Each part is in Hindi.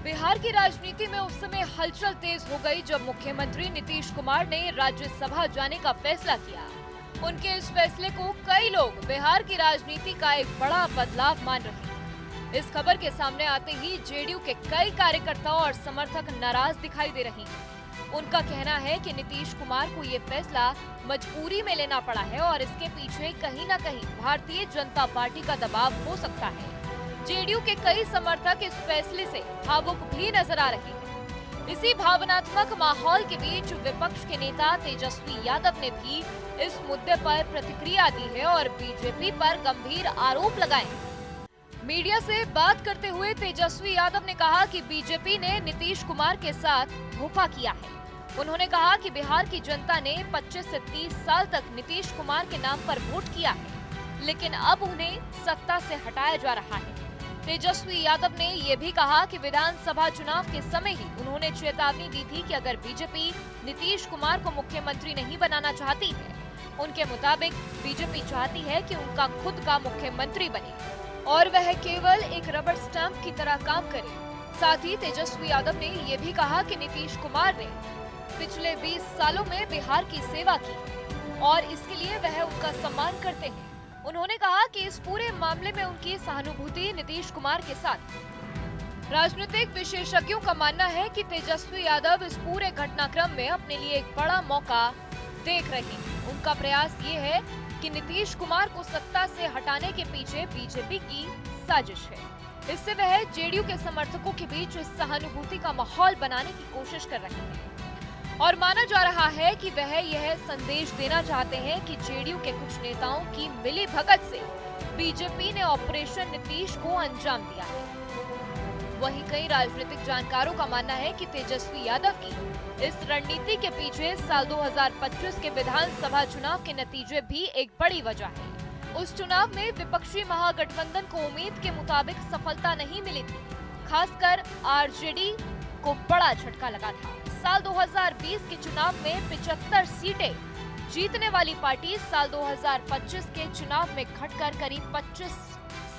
बिहार की राजनीति में उस समय हलचल तेज हो गई जब मुख्यमंत्री नीतीश कुमार ने राज्यसभा जाने का फैसला किया। उनके इस फैसले को कई लोग बिहार की राजनीति का एक बड़ा बदलाव मान रहे हैं। इस खबर के सामने आते ही जेडीयू के कई कार्यकर्ता और समर्थक नाराज दिखाई दे रहे हैं। उनका कहना है कि नीतीश कुमार को ये फैसला मजबूरी में लेना पड़ा है और इसके पीछे कहीं न कहीं भारतीय जनता पार्टी का दबाव हो सकता है। जेडीयू के कई समर्थक इस फैसले से भावुक भी नजर आ रहे हैं। इसी भावनात्मक माहौल के बीच विपक्ष के नेता तेजस्वी यादव ने भी इस मुद्दे पर प्रतिक्रिया दी है और बीजेपी पर गंभीर आरोप लगाए। मीडिया से बात करते हुए तेजस्वी यादव ने कहा कि बीजेपी ने नीतीश कुमार के साथ धोखा किया है। उन्होंने कहा कि बिहार की जनता ने 25 से 30 साल तक नीतीश कुमार के नाम पर वोट किया है, लेकिन अब उन्हें सत्ता से हटाया जा रहा है। तेजस्वी यादव ने ये भी कहा कि विधानसभा चुनाव के समय ही उन्होंने चेतावनी दी थी कि अगर बीजेपी नीतीश कुमार को मुख्यमंत्री नहीं बनाना चाहती है, उनके मुताबिक बीजेपी चाहती है कि उनका खुद का मुख्यमंत्री बने और वह केवल एक रबर स्टैंप की तरह काम करे। साथ ही तेजस्वी यादव ने ये भी कहा कि नीतीश कुमार ने पिछले 20 सालों में बिहार की सेवा की और इसके लिए वह उनका सम्मान करते हैं। उन्होंने कहा कि इस पूरे मामले में उनकी सहानुभूति नीतीश कुमार के साथ। राजनीतिक विशेषज्ञों का मानना है कि तेजस्वी यादव इस पूरे घटनाक्रम में अपने लिए एक बड़ा मौका देख रहे हैं। उनका प्रयास ये है कि नीतीश कुमार को सत्ता से हटाने के पीछे बीजेपी की साजिश है। इससे वह जेडीयू के समर्थकों के बीच सहानुभूति का माहौल बनाने की कोशिश कर रहे हैं और माना जा रहा है कि वह यह संदेश देना चाहते हैं कि जेडीयू के कुछ नेताओं की मिली भगत से बीजेपी ने ऑपरेशन नीतीश को अंजाम दिया है। वहीं कई राजनीतिक जानकारों का मानना है कि तेजस्वी यादव की इस रणनीति के पीछे साल 2025 के विधानसभा चुनाव के नतीजे भी एक बड़ी वजह है। उस चुनाव में विपक्षी महागठबंधन को उम्मीद के मुताबिक सफलता नहीं मिली थी। खासकर आरजेडी को बड़ा झटका लगा था। साल 2020 के चुनाव में 75 सीटें जीतने वाली पार्टी साल 2025 के चुनाव में घटकर करीब 25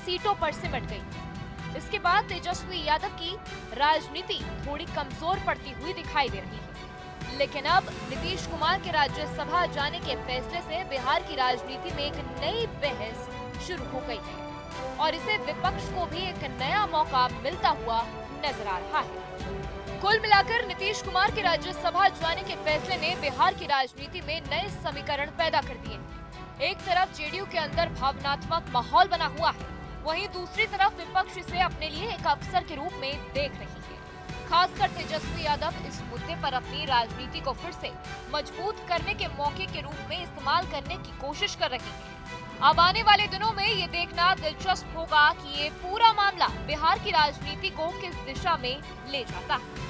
सीटों पर सिमट गई। इसके बाद तेजस्वी यादव की राजनीति थोड़ी कमजोर पड़ती हुई दिखाई दे रही है। लेकिन अब नीतीश कुमार के राज्यसभा जाने के फैसले से बिहार की राजनीति में एक नई बहस शुरू हो गई है और इसे विपक्ष को भी एक नया मौका मिलता हुआ नजर आ रहा है। कुल मिलाकर नीतीश कुमार के राज्यसभा जाने के फैसले ने बिहार की राजनीति में नए समीकरण पैदा कर दिए। एक तरफ जेडीयू के अंदर भावनात्मक माहौल बना हुआ है, वहीं दूसरी तरफ विपक्ष इसे अपने लिए एक अवसर के रूप में देख रही है। खासकर तेजस्वी यादव इस मुद्दे पर अपनी राजनीति को फिर से मजबूत करने के मौके के रूप में इस्तेमाल करने की कोशिश कर रही है। अब आने वाले दिनों में ये देखना दिलचस्प होगा कि ये पूरा मामला बिहार की राजनीति को किस दिशा में ले जाता है।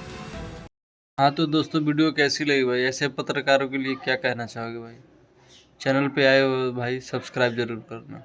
हाँ तो दोस्तों, वीडियो कैसी लगी भाई? ऐसे पत्रकारों के लिए क्या कहना चाहोगे भाई? चैनल पे आए हो भाई, सब्सक्राइब जरूर करना।